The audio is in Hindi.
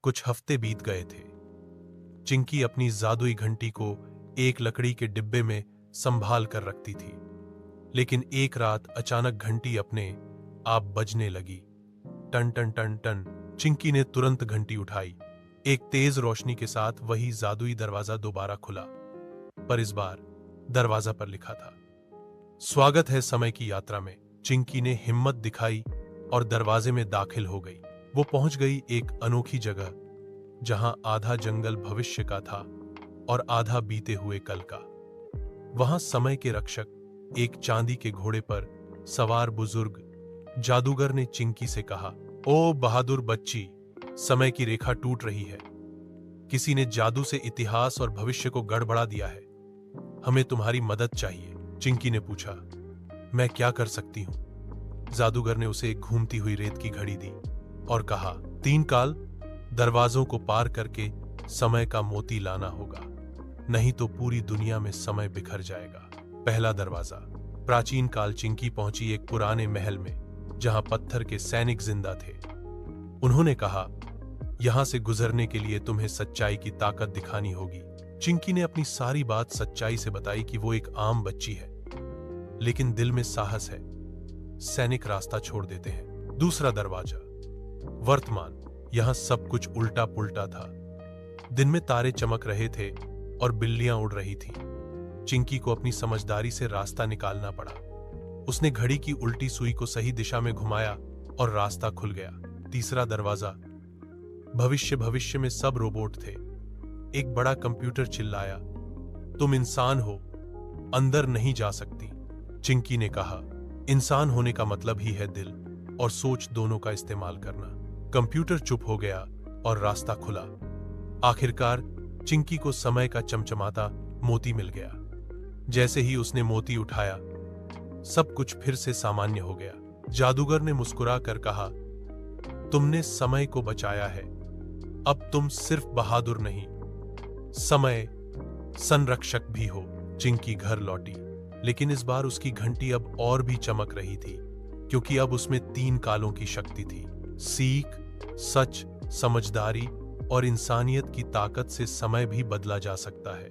कुछ हफ्ते बीत गए थे। चिंकी अपनी जादुई घंटी को एक लकड़ी के डिब्बे में संभाल कर रखती थी, लेकिन एक रात अचानक घंटी अपने आप बजने लगी। टन टन टन टन। चिंकी ने तुरंत घंटी उठाई। एक तेज रोशनी के साथ वही जादुई दरवाजा दोबारा खुला, पर इस बार दरवाजा पर लिखा था, स्वागत है समय की यात्रा में। चिंकी ने हिम्मत दिखाई और दरवाजे में दाखिल हो गई। वो पहुंच गई एक अनोखी जगह, जहां आधा जंगल भविष्य का था और आधा बीते हुए कल का। वहां समय के रक्षक, एक चांदी के घोड़े पर सवार बुजुर्ग जादूगर ने चिंकी से कहा, ओ बहादुर बच्ची, समय की रेखा टूट रही है। किसी ने जादू से इतिहास और भविष्य को गड़बड़ा दिया है। हमें तुम्हारी मदद चाहिए। चिंकी ने पूछा, मैं क्या कर सकती हूं? जादूगर ने उसे एक घूमती हुई रेत की घड़ी दी और कहा, 3 काल दरवाजों को पार करके समय का मोती लाना होगा, नहीं तो पूरी दुनिया में समय बिखर जाएगा। पहला दरवाजा। प्राचीन काल चिंकी पहुंची एक पुराने महल में, जहां पत्थर के सैनिक जिंदा थे। उन्होंने कहा, यहां से गुजरने के लिए तुम्हें सच्चाई की ताकत दिखानी होगी। चिंकी ने अपनी सारी बात सच्चाई से बताई कि वो एक आम बच्ची है, लेकिन दिल में साहस है। सैनिक रास्ता छोड़ देते हैं। दूसरा दरवाजा। वर्तमान। यहां सब कुछ उल्टा पुल्टा था। दिन में तारे चमक रहे थे और बिल्लियां उड़ रही थीं। चिंकी को अपनी समझदारी से रास्ता निकालना पड़ा। उसने घड़ी की उल्टी सुई को सही दिशा में घुमाया और रास्ता खुल गया। तीसरा दरवाजा। भविष्य में सब रोबोट थे। एक बड़ा कंप्यूटर चिल्लाया, तुम इंसान हो, अंदर नहीं जा सकती। चिंकी ने कहा, इंसान होने का मतलब ही है दिल और सोच दोनों का इस्तेमाल करना। कंप्यूटर चुप हो गया और रास्ता खुला। आखिरकार चिंकी को समय का चमचमाता मोती मिल गया। जैसे ही उसने मोती उठाया, सब कुछ फिर से सामान्य हो गया। जादूगर ने मुस्कुरा कर कहा, तुमने समय को बचाया है। अब तुम सिर्फ बहादुर नहीं, समय संरक्षक भी हो। चिंकी घर लौटी, लेकिन इस बार उसकी घंटी अब और भी चमक रही थी, क्योंकि अब उसमें 3 कालों की शक्ति थी। सीख, सच, समझदारी और इंसानियत की ताकत से समय भी बदला जा सकता है।